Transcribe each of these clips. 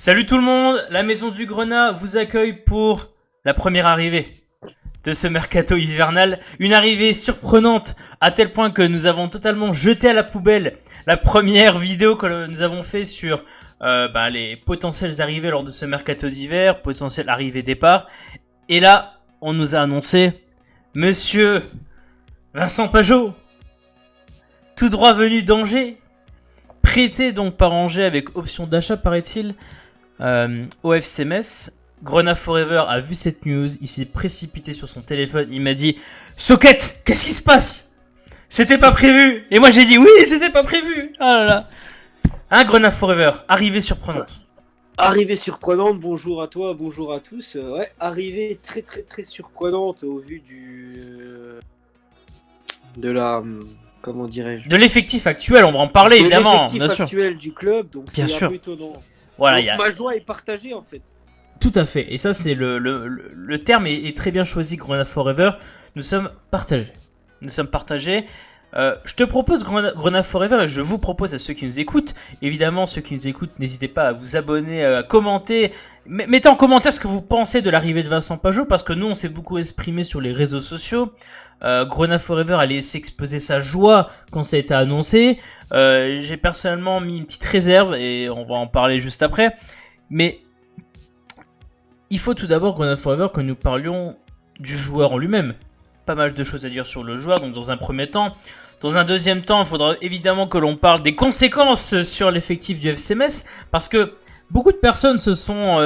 Salut tout le monde, la maison du Grenat vous accueille pour la première arrivée de ce mercato hivernal. Une arrivée surprenante à tel point que nous avons totalement jeté à la poubelle la première vidéo que nous avons fait sur les potentielles arrivées lors de ce mercato d'hiver, potentielles arrivées-départ. Et là, on nous a annoncé Monsieur Vincent Pajot, tout droit venu d'Angers, prêté donc par Angers avec option d'achat paraît-il, au FC Metz. Grenat Forever a vu cette news, il s'est précipité sur son téléphone, il m'a dit Socket, qu'est-ce qui se passe? C'était pas prévu. Et moi j'ai dit oui, c'était pas prévu. Ah là là. Hein, Grenat Forever, arrivée surprenante. Arrivée surprenante, bonjour à toi, bonjour à tous. Ouais, arrivée très très très surprenante au vu de la comment dirais-je, De l'effectif actuel, on va en parler évidemment, l'effectif bien sûr. actuel du club, donc Bien c'est sûr. un peu étonnant. Voilà, Donc, ma joie est partagée en fait. Tout à fait. Et ça, c'est le terme est très bien choisi, Grenat Forever. Nous sommes partagés. Nous sommes partagés. Je te propose Grenat Forever et je vous propose à ceux qui nous écoutent. Évidemment, ceux qui nous écoutent, n'hésitez pas à vous abonner, à commenter. Mettez en commentaire ce que vous pensez de l'arrivée de Vincent Pajot parce que nous, on s'est beaucoup exprimé sur les réseaux sociaux. Grenat Forever allait s'exposer sa joie quand ça a été annoncé. J'ai personnellement mis une petite réserve et on va en parler juste après. Mais il faut tout d'abord, Grenat Forever, que nous parlions du joueur en lui-même. Pas mal de choses à dire sur le joueur, donc dans un premier temps. Dans un deuxième temps, il faudra évidemment que l'on parle des conséquences sur l'effectif du FC Metz, parce que beaucoup de personnes se sont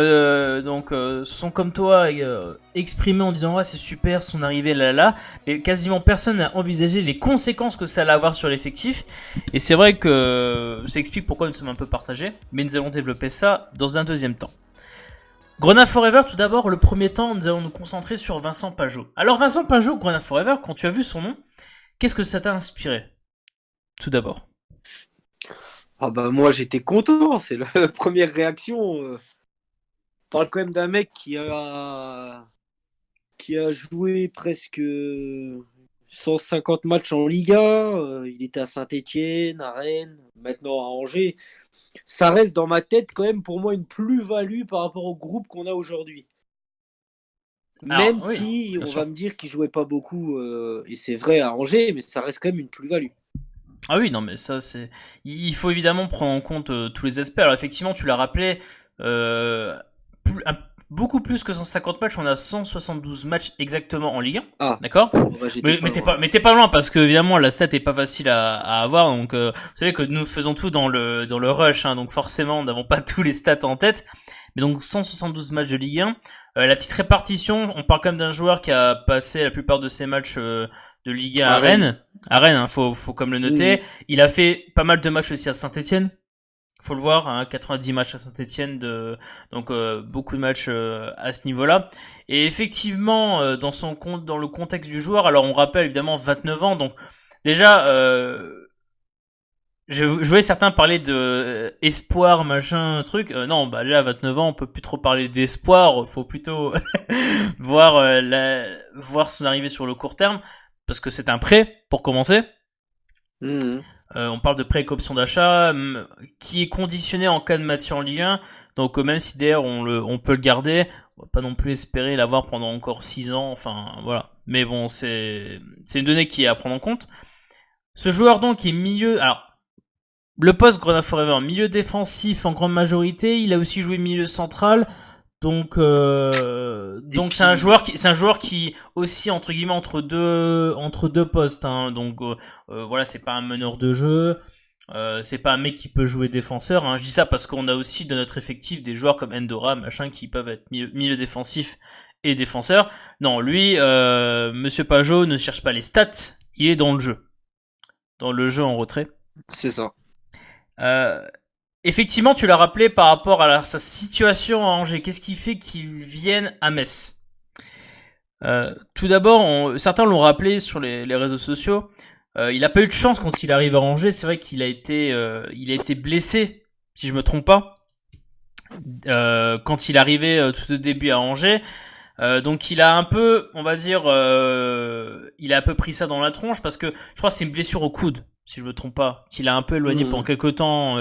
comme toi exprimées en disant c'est super son arrivée là, mais quasiment personne n'a envisagé les conséquences que ça allait avoir sur l'effectif. Et c'est vrai que ça explique pourquoi nous sommes un peu partagés, mais nous allons développer ça dans un deuxième temps. Grenat Forever, tout d'abord, le premier temps, nous allons nous concentrer sur Vincent Pajot. Alors Vincent Pajot, Grenat Forever, quand tu as vu son nom, qu'est-ce que ça t'a inspiré? Tout d'abord. Ah bah moi j'étais content, c'est la première réaction. On parle quand même d'un mec qui a joué presque 150 matchs en Ligue 1. Il était à Saint-Étienne, à Rennes, maintenant à Angers. Ça reste dans ma tête quand même pour moi une plus-value par rapport au groupe qu'on a aujourd'hui. Même Alors, oui, si on sûr. va me dire qu'il jouait pas beaucoup, et c'est vrai à Angers, mais ça reste quand même une plus-value. Ah oui, non mais ça c'est... Il faut évidemment prendre en compte tous les aspects. Alors effectivement, tu l'as rappelé, beaucoup plus que 150 matchs, on a 172 matchs exactement en Ligue 1. Ah, d'accord. bah, j'étais Mais pas loin. t'es pas loin parce que évidemment la stat est pas facile à avoir. Donc vous savez que nous faisons tout dans le rush, hein, donc forcément nous n'avons pas tous les stats en tête. Mais donc 172 matchs de Ligue 1. La petite répartition, on parle quand même d'un joueur qui a passé la plupart de ses matchs de Ligue 1 à Rennes. À Rennes, hein, faut comme le noter. Il a fait pas mal de matchs aussi à Saint-Étienne. Faut le voir, hein, 90 matchs à Saint-Étienne, donc beaucoup de matchs à ce niveau-là. Et effectivement, dans le contexte du joueur, alors on rappelle évidemment 29 ans, donc déjà, je voyais certains parler de espoir, machin, truc. Non, bah déjà à 29 ans, on peut plus trop parler d'espoir. Faut plutôt voir son arrivée sur le court terme, parce que c'est un prêt pour commencer. On parle de prêt avec option d'achat qui est conditionné en cas de maintien en Ligue 1. Donc même si d'ailleurs on peut le garder, on va pas non plus espérer l'avoir pendant encore 6 ans. Enfin voilà. Mais bon, c'est une donnée qui est à prendre en compte. Ce joueur donc est milieu. Alors le poste Grenat Forever, milieu défensif en grande majorité. Il a aussi joué milieu central. Donc c'est un joueur qui aussi entre guillemets entre deux postes, hein. Donc voilà, c'est pas un meneur de jeu, c'est pas un mec qui peut jouer défenseur, hein. Je dis ça parce qu'on a aussi dans notre effectif des joueurs comme Endora machin qui peuvent être milieu défensif et défenseur. Non, lui monsieur Pajot ne cherche pas les stats, il est dans le jeu en retrait. C'est ça. Effectivement, tu l'as rappelé par rapport à sa situation à Angers. Qu'est-ce qui fait qu'il vienne à Metz? Tout d'abord, certains l'ont rappelé sur les réseaux sociaux. Il a pas eu de chance quand il arrive à Angers. C'est vrai qu'il a été blessé, si je me trompe pas, quand il arrivait tout au début à Angers. Donc il a un peu, on va dire, il a un peu pris ça dans la tronche parce que je crois que c'est une blessure au coude, si je me trompe pas, qu'il a un peu éloigné pendant quelques temps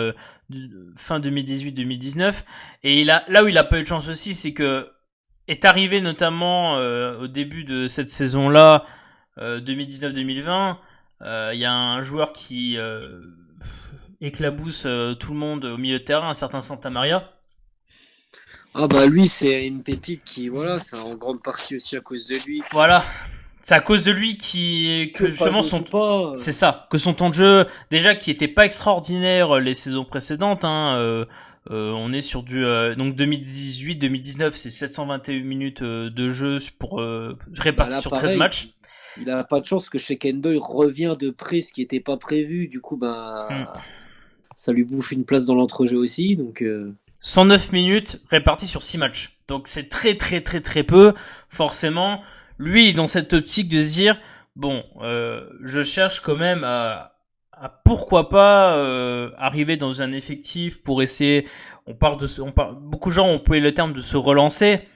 fin 2018-2019. Et là où il a pas eu de chance aussi, c'est que est arrivé notamment au début de cette saison-là, 2019-2020, il y a un joueur qui éclabousse tout le monde au milieu de terrain, un certain Santa Maria. Ah bah lui c'est une pépite qui voilà, c'est en grande partie aussi à cause de lui. Voilà, c'est à cause de lui que justement c'est ça, que son temps de jeu déjà qui était pas extraordinaire les saisons précédentes. On est sur du donc 2018-2019, c'est 721 minutes de jeu pour répartis sur 13 matchs. Il a pas de chance que Shekendo il revient de près, ce qui était pas prévu. Du coup, ça lui bouffe une place dans l'entrejeu aussi. Donc 109 minutes réparties sur 6 matchs. Donc c'est très très très très peu. Forcément, lui dans cette optique de se dire bon, je cherche quand même à pourquoi pas arriver dans un effectif pour essayer. Beaucoup de gens ont employé le terme de se relancer.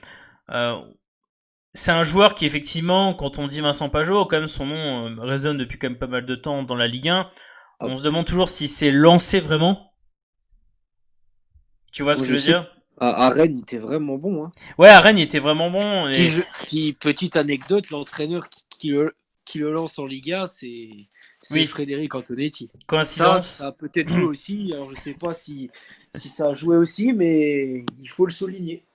C'est un joueur qui effectivement, quand on dit Vincent Pajot, quand même son nom résonne depuis quand même pas mal de temps dans la Ligue 1. On se demande toujours si c'est lancé vraiment. Tu vois ce que je veux dire? À Rennes, il était vraiment bon. Hein. Ouais, à Rennes, il était vraiment bon. Petite anecdote, l'entraîneur qui le lance en Liga, c'est Frédéric Antonetti. Coïncidence. Ça a peut-être joué aussi. Alors je sais pas si ça a joué aussi, mais il faut le souligner.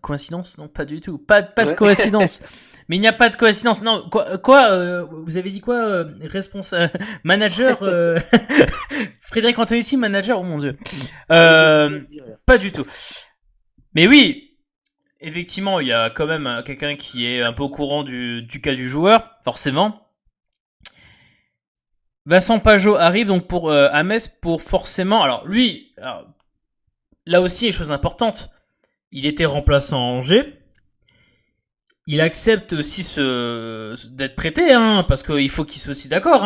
Coïncidence? Non, pas du tout. Pas de coïncidence. Mais il n'y a pas de coïncidence. Non, quoi vous avez dit quoi responsable manager Frédéric Antonetti manager, oh mon dieu. Pas du tout. Mais oui, effectivement, il y a quand même quelqu'un qui est un peu au courant du cas du joueur, forcément. Vincent Pajot arrive donc pour à Metz pour forcément. Alors lui, là aussi, les choses importantes. Il était remplaçant à Angers. Il accepte aussi d'être prêté, parce qu'il faut qu'il soit aussi d'accord.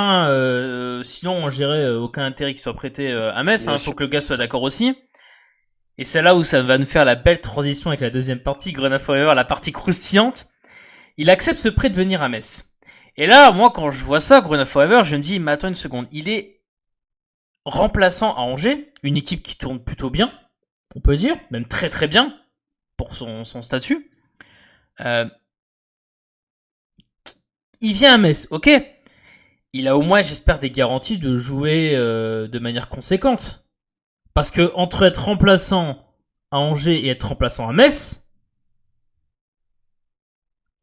Sinon, on gérait aucun intérêt qu'il soit prêté à Metz. Il faut que le gars soit d'accord aussi. Et c'est là où ça va nous faire la belle transition avec la deuxième partie, Grenade Forever, la partie croustillante. Il accepte ce prêt de venir à Metz. Et là, moi, quand je vois ça, Grenade Forever, je me dis, mais attends une seconde. Il est remplaçant à Angers, une équipe qui tourne plutôt bien, on peut dire, même très très bien, pour son statut. Il vient à Metz, ok. Il a au moins, j'espère, des garanties de jouer de manière conséquente. Parce que entre être remplaçant à Angers et être remplaçant à Metz,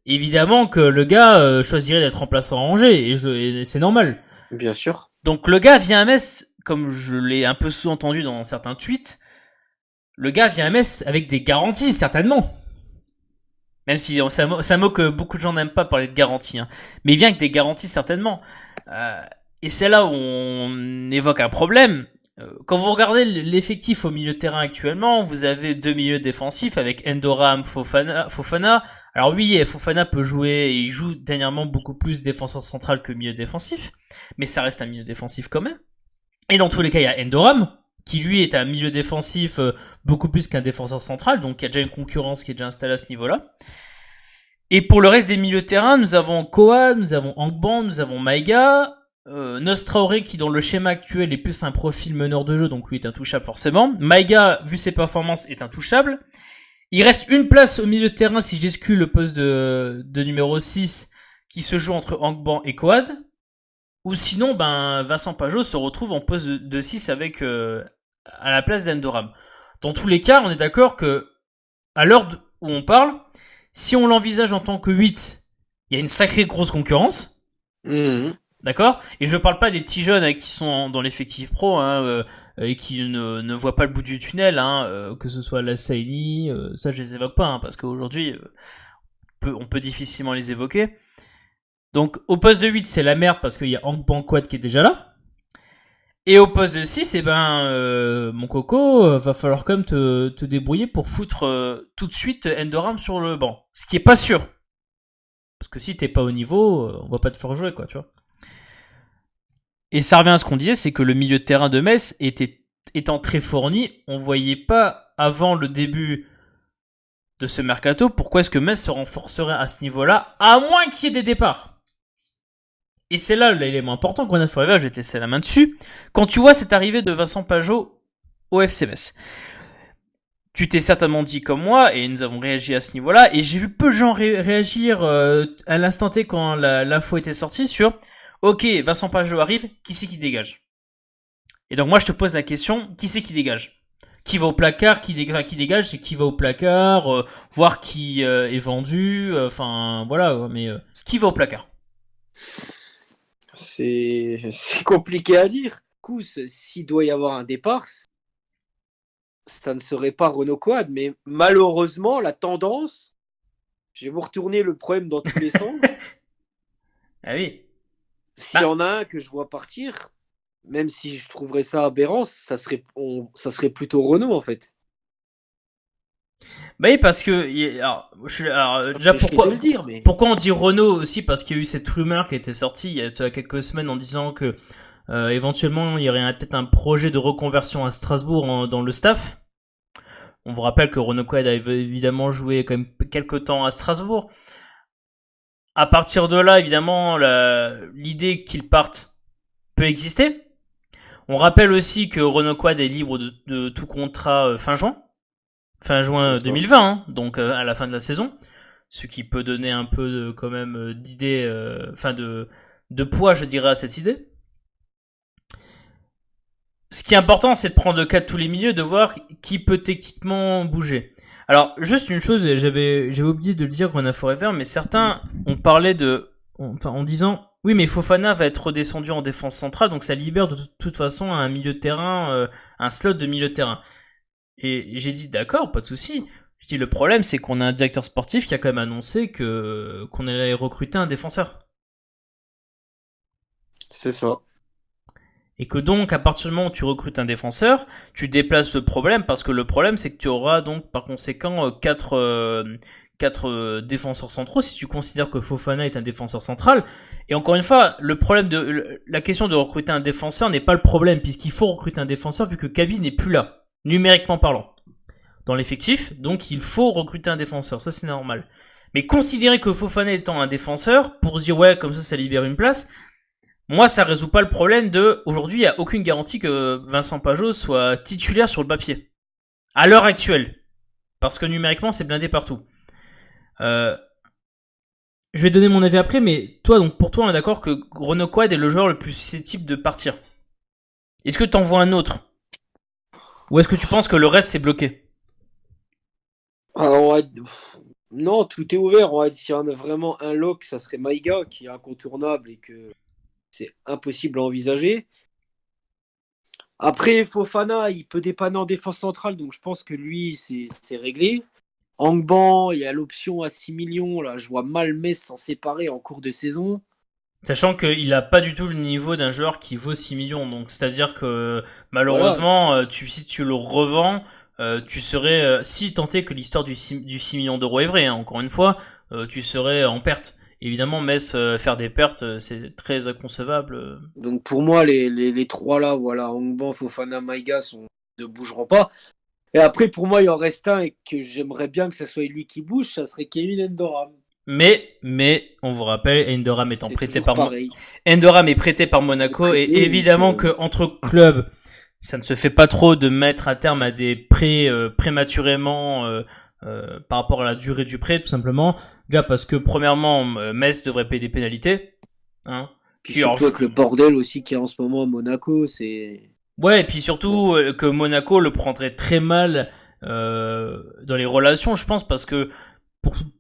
évidemment que le gars choisirait d'être remplaçant à Angers, et c'est normal. Bien sûr. Donc le gars vient à Metz, comme je l'ai un peu sous-entendu dans certains tweets, le gars vient à Metz avec des garanties, certainement. Même si c'est un mot que beaucoup de gens n'aiment pas parler de garantie, mais il vient avec des garanties certainement. Et c'est là où on évoque un problème. Quand vous regardez l'effectif au milieu de terrain actuellement, vous avez deux milieux défensifs avec Endoram, Fofana. Alors oui, Fofana peut jouer, et il joue dernièrement beaucoup plus défenseur central que milieu défensif, mais ça reste un milieu défensif quand même. Et dans tous les cas, il y a Endoram, qui lui est un milieu défensif beaucoup plus qu'un défenseur central, donc il y a déjà une concurrence qui est déjà installée à ce niveau-là. Et pour le reste des milieux de terrain, nous avons Koa, nous avons Angban, nous avons Maïga, Nostraoré qui dans le schéma actuel est plus un profil meneur de jeu, donc lui est intouchable forcément. Maïga, vu ses performances, est intouchable. Il reste une place au milieu de terrain si j'exclus le poste de numéro 6 qui se joue entre Angban et Koad. Ou sinon, Vincent Pajot se retrouve en poste de 6 avec à la place d'Endoram. Dans tous les cas, on est d'accord que à l'heure où on parle, si on l'envisage en tant que 8, il y a une sacrée grosse concurrence. Mmh. D'accord ? Et je parle pas des petits jeunes qui sont dans l'effectif pro et qui ne voient pas le bout du tunnel, que ce soit la Saini, ça je les évoque pas, parce qu'aujourd'hui on peut difficilement les évoquer. Donc au poste de 8, c'est la merde parce qu'il y a Hank Banquad qui est déjà là. Et au poste de 6, mon coco, va falloir quand même te débrouiller pour foutre tout de suite Endoram sur le banc. Ce qui est pas sûr. Parce que si t'es pas au niveau, on va pas te faire jouer, quoi, tu vois. Et ça revient à ce qu'on disait, c'est que le milieu de terrain de Metz étant très fourni, on voyait pas avant le début de ce mercato pourquoi est-ce que Metz se renforcerait à ce niveau-là, à moins qu'il y ait des départs. et c'est là l'élément important, Grenade Forever, je vais te laisser la main dessus. Quand tu vois cette arrivée de Vincent Pajot au FC Metz, tu t'es certainement dit comme moi, et nous avons réagi à ce niveau-là, et j'ai vu peu de gens réagir à l'instant T quand l'info était sortie sur « Ok, Vincent Pajot arrive, qui c'est qui dégage ?» Et donc moi je te pose la question, qui c'est qui dégage ? Qui va au placard, qui dégage, c'est qui va au placard, voir qui est vendu, enfin voilà, mais qui va au placard ? C'est compliqué à dire. Kous, s'il doit y avoir un départ, ça ne serait pas Renaud Coad, mais malheureusement, la tendance, je vais vous retourner le problème dans tous les sens. Ah oui. S'il y en a un que je vois partir, même si je trouverais ça aberrant, ça serait plutôt Renaud en fait. Bah oui, parce que déjà pourquoi on dit Renault aussi, parce qu'il y a eu cette rumeur qui a été sortie il y a quelques semaines en disant que éventuellement il y aurait peut-être un projet de reconversion à Strasbourg dans le staff. On vous rappelle que Renaud Coad a évidemment joué quand même quelques temps à Strasbourg. À partir de là, évidemment, l'idée qu'il parte peut exister. On rappelle aussi que Renaud Coad est libre de tout contrat fin juin 2020, hein, donc à la fin de la saison, ce qui peut donner un peu quand même d'idée, de poids, je dirais, à cette idée. Ce qui est important, c'est de prendre le cas de tous les milieux, de voir qui peut techniquement bouger. Alors, juste une chose, j'avais oublié de le dire, Grenade Forever, mais certains ont parlé en disant, oui, mais Fofana va être redescendu en défense centrale, donc ça libère de toute façon un milieu de terrain, un slot de milieu de terrain. Et j'ai dit, d'accord, pas de souci. Je dis, le problème, c'est qu'on a un directeur sportif qui a quand même annoncé qu'on allait recruter un défenseur. C'est ça. Et que donc, à partir du moment où tu recrutes un défenseur, tu déplaces le problème, parce que le problème, c'est que tu auras donc, par conséquent, quatre défenseurs centraux, si tu considères que Fofana est un défenseur central. Et encore une fois, la question de recruter un défenseur n'est pas le problème, puisqu'il faut recruter un défenseur vu que Kaby n'est plus là, numériquement parlant, dans l'effectif, donc il faut recruter un défenseur, ça c'est normal. Mais considérer que Fofana étant un défenseur, pour se dire ouais, comme ça libère une place, moi ça résout pas le problème aujourd'hui il n'y a aucune garantie que Vincent Pajot soit titulaire sur le papier. À l'heure actuelle. Parce que numériquement c'est blindé partout. Je vais donner mon avis après, mais toi, donc pour toi, on est d'accord que Renaud Coad est le joueur le plus susceptible de partir. Est-ce que t'en vois un autre ? Ou est-ce que tu penses que le reste c'est bloqué ? Non, tout est ouvert. On va dire, s'il y en a vraiment un lock, ça serait Maïga qui est incontournable et que c'est impossible à envisager. Après, Fofana, il peut dépanner en défense centrale, donc je pense que lui, c'est réglé. Angban, il y a l'option à 6 millions. Là, je vois mal Metz s'en séparer en cours de saison. Sachant qu'il a pas du tout le niveau d'un joueur qui vaut 6 millions. Donc, c'est-à-dire que malheureusement, voilà. Si tu le revends, tu serais, si tant est que l'histoire du 6 millions d'euros est vraie, hein, encore une fois, tu serais en perte. Évidemment, Metz, faire des pertes, c'est très inconcevable. Donc pour moi, les trois là, voilà, Angban, Fofana, Maïga ne bougeront pas. Et après, pour moi, il en reste un et que j'aimerais bien que ce soit lui qui bouge, ça serait Kevin Endoram. Mais, on vous rappelle, Endoram étant prêté par Endoram est prêté par Monaco et évidemment que entre clubs, ça ne se fait pas trop de mettre un terme à des prêts prématurément par rapport à la durée du prêt, tout simplement. Déjà parce que premièrement, Metz devrait payer des pénalités. Hein. Puis surtout avec le bordel aussi qu'il y a en ce moment à Monaco, c'est... Ouais, et puis surtout que Monaco le prendrait très mal dans les relations, je pense, parce que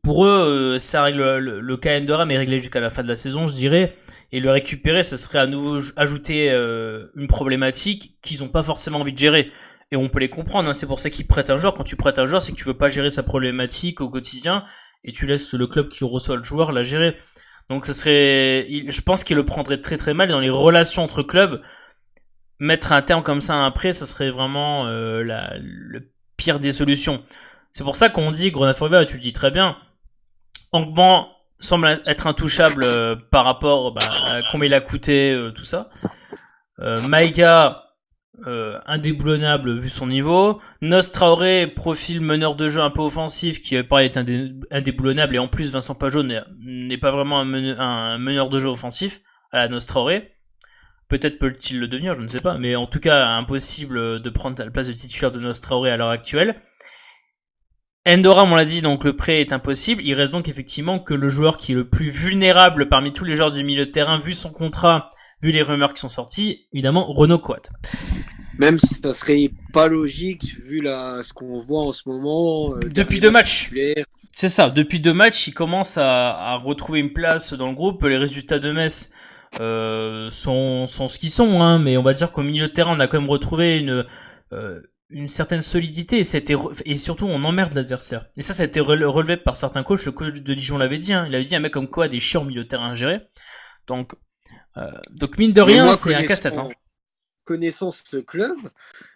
pour eux, ça règle le cas Endoram est réglé jusqu'à la fin de la saison, je dirais, et le récupérer, ça serait à nouveau ajouter une problématique qu'ils n'ont pas forcément envie de gérer. Et on peut les comprendre, hein, c'est pour ça qu'ils prêtent un joueur. Quand tu prêtes un joueur, c'est que tu veux pas gérer sa problématique au quotidien, et tu laisses le club qui reçoit le joueur la gérer. Donc je pense qu'il le prendrait très très mal dans les relations entre clubs. Mettre un terme comme ça à un prêt, ça serait vraiment le pire des solutions. C'est pour ça qu'on dit, Grenade Forever, et tu le dis très bien, Angban semble être intouchable par rapport à combien il a coûté, tout ça. Maïga, indéboulonnable vu son niveau. Nos Traoré, profil meneur de jeu un peu offensif, qui pareil est indéboulonnable, et en plus Vincent Pajot n'est pas vraiment un meneur de jeu offensif, à la Nostraoré. Peut-être peut-il le devenir, je ne sais pas, mais en tout cas impossible de prendre la place de titulaire de Nostraoré à l'heure actuelle. Endoram, on l'a dit, donc le prêt est impossible. Il reste donc effectivement que le joueur qui est le plus vulnérable parmi tous les joueurs du milieu de terrain, vu son contrat, vu les rumeurs qui sont sorties, évidemment Renaud Coat. Même si ça serait pas logique vu ce qu'on voit en ce moment. Depuis 2 matchs. C'est ça, depuis 2 matchs, il commence à retrouver une place dans le groupe. Les résultats de Metz sont ce qu'ils sont, hein, mais on va dire qu'au milieu de terrain, on a quand même retrouvé une certaine solidité et surtout on emmerde l'adversaire. Et ça a été relevé par certains coachs. Le coach de Dijon l'avait dit, hein, il avait dit un mec comme quoi des chiants au milieu de terrain à gérer. Donc mine de rien, c'est un casse-tête. Hein. Connaissant ce club,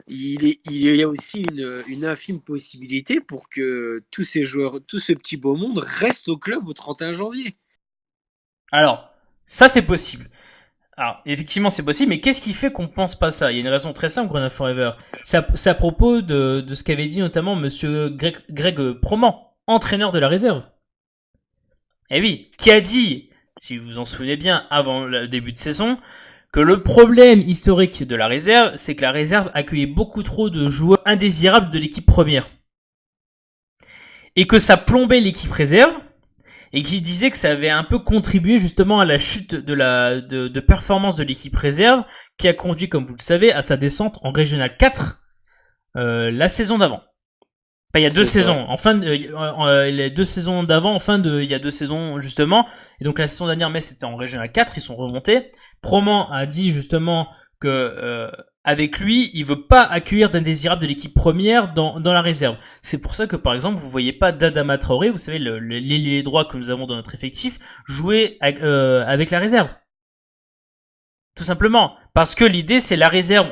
il y a aussi une infime possibilité pour que tous ces joueurs, tout ce petit beau monde reste au club au 31 janvier. Alors, ça c'est possible. Alors, effectivement, c'est possible, mais qu'est-ce qui fait qu'on pense pas ça? Il y a une raison très simple, Grenade Forever. C'est à propos de ce qu'avait dit notamment monsieur Greg Proman, entraîneur de la réserve. Eh oui, qui a dit, si vous vous en souvenez bien, avant le début de saison, que le problème historique de la réserve, c'est que la réserve accueillait beaucoup trop de joueurs indésirables de l'équipe première. Et que ça plombait l'équipe réserve, et qui disait que ça avait un peu contribué justement à la chute de performance de l'équipe réserve, qui a conduit, comme vous le savez, à sa descente en Régional 4 la saison d'avant. Enfin, il y a 2 saisons, les 2 saisons d'avant, il y a 2 saisons justement, et donc la saison dernière, Metz c'était en Régional 4, ils sont remontés. Proman a dit justement que avec lui, il veut pas accueillir d'indésirables de l'équipe première dans la réserve. C'est pour ça que par exemple, vous voyez pas d'Adama Traoré, vous savez les droits que nous avons dans notre effectif, jouer avec la réserve. Tout simplement. Parce que l'idée, c'est la réserve.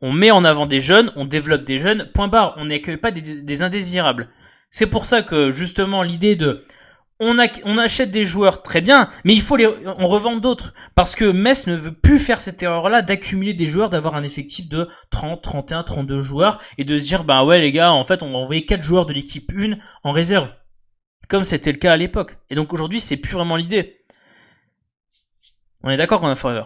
On met en avant des jeunes, on développe des jeunes, point barre. On n'accueille pas des indésirables. C'est pour ça que, justement, l'idée de... On achète des joueurs, très bien, mais il faut on revend d'autres. Parce que Metz ne veut plus faire cette erreur-là d'accumuler des joueurs, d'avoir un effectif de 30, 31, 32 joueurs, et de se dire, bah ouais les gars, en fait, on va envoyer 4 joueurs de l'équipe 1 en réserve. Comme c'était le cas à l'époque. Et donc aujourd'hui, c'est plus vraiment l'idée. On est d'accord qu'on a Forever.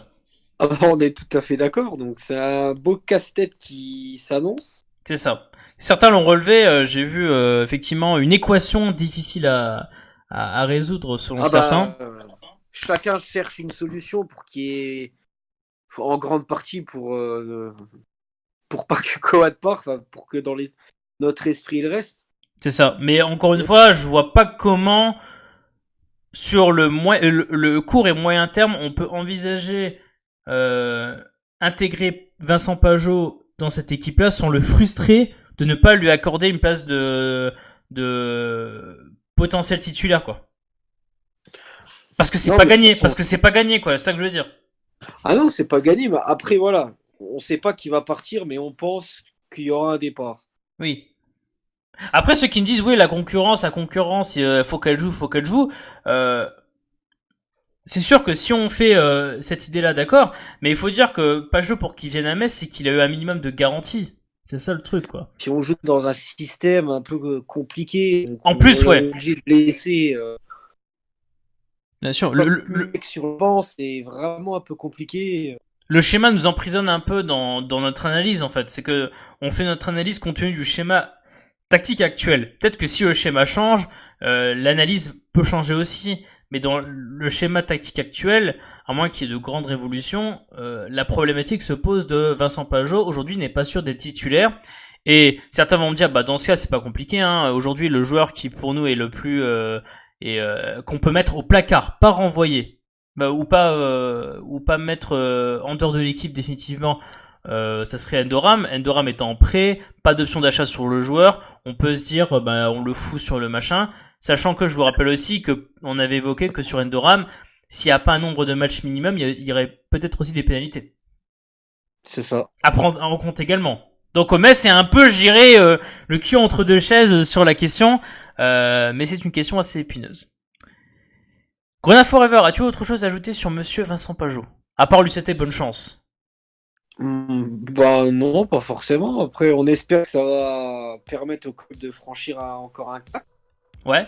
Ah bah, on est tout à fait d'accord, donc c'est un beau casse-tête qui s'annonce. C'est ça. Certains l'ont relevé, j'ai vu effectivement une équation difficile à résoudre selon certains. Chacun cherche une solution pour qu'il y ait, en grande partie pour pas que Coad parte, pour que dans notre esprit il reste. C'est ça. Mais encore une fois, je vois pas comment sur le court et moyen terme on peut envisager intégrer Vincent Pajot dans cette équipe-là sans le frustrer de ne pas lui accorder une place de potentiel titulaire, quoi. Parce que c'est pas gagné, quoi, c'est ça que je veux dire. Ah non, c'est pas gagné, mais après voilà, on sait pas qui va partir, mais on pense qu'il y aura un départ. Oui. Après, ceux qui me disent, oui, la concurrence, faut qu'elle joue, c'est sûr que si on fait cette idée-là, d'accord, mais il faut dire que Pajot, pour qu'il vienne à Metz, c'est qu'il a eu un minimum de garantie. C'est ça le truc, quoi. Puis on joue dans un système un peu compliqué. En plus, ouais. On est obligé de laisser. Bien sûr. Le mec sur le banc, c'est vraiment un peu compliqué. Le schéma nous emprisonne un peu dans notre analyse, en fait. C'est que on fait notre analyse compte tenu du schéma tactique actuel. Peut-être que si le schéma change, l'analyse peut changer aussi. Mais dans le schéma tactique actuel, à moins qu'il y ait de grandes révolutions, la problématique se pose de Vincent Pajot. Aujourd'hui, n'est pas sûr d'être titulaire. Et certains vont me dire, bah dans ce cas, c'est pas compliqué. Hein. Aujourd'hui, le joueur qui pour nous est le plus qu'on peut mettre au placard, pas renvoyer, ou pas mettre en dehors de l'équipe définitivement. Ça serait Endoram. Endoram étant en prêt, pas d'option d'achat sur le joueur. On peut se dire, on le fout sur le machin. Sachant que je vous rappelle aussi que on avait évoqué que sur Endoram, s'il n'y a pas un nombre de matchs minimum, il y aurait peut-être aussi des pénalités. C'est ça. À prendre en compte également. Donc au Metz, c'est un peu, je dirais, le cul entre deux chaises sur la question. Mais c'est une question assez épineuse. Grenade Forever, as-tu autre chose à ajouter sur monsieur Vincent Pajot? À part lui souhaiter bonne chance. Bah non, pas forcément. Après, on espère que ça va permettre au club de franchir encore un cap. Ouais.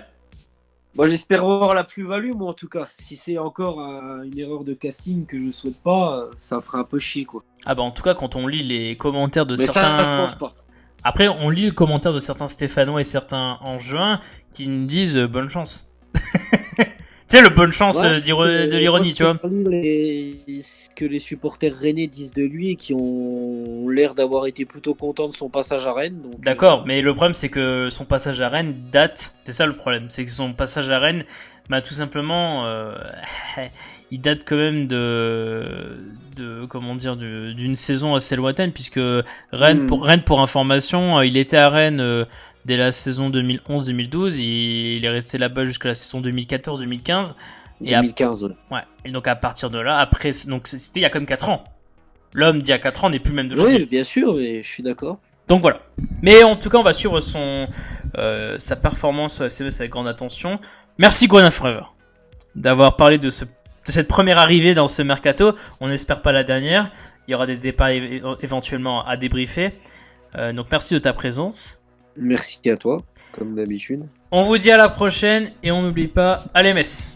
Moi, j'espère voir la plus-value, moi, en tout cas. Si c'est encore une erreur de casting que je souhaite pas, ça me fera un peu chier, quoi. Ah bah en tout cas, quand on lit les commentaires de Mais ça, je certains... pense pas. Après, on lit les commentaires de certains Stéphanois et certains Angevins qui nous disent bonne chance. Tu sais, le bonne chance Ouais, de l'ironie, tu vois. Ce que les supporters rennais disent de lui et qui ont l'air d'avoir été plutôt contents de son passage à Rennes. Donc, D'accord, mais le problème c'est que son passage à Rennes date, c'est ça le problème, c'est que son passage à Rennes, bah tout simplement, il date quand même comment dire, d'une saison assez lointaine, puisque Rennes pour information, il était à Rennes dès la saison 2011-2012, il est resté là-bas jusqu'à la saison 2014-2015. 2015. Ouais, et donc à partir de là, après, donc c'était il y a quand même 4 ans. L'homme d'il y a 4 ans n'est plus le même d'aujourd'hui. Oui, bien sûr, mais je suis d'accord. Donc voilà. Mais en tout cas, on va suivre sa performance au FCMS avec grande attention. Merci Grenat Forever d'avoir parlé de cette première arrivée dans ce mercato. On n'espère pas la dernière. Il y aura des départs éventuellement à débriefer. Donc merci de ta présence. Merci à toi, comme d'habitude. On vous dit à la prochaine et on n'oublie pas, allez Metz!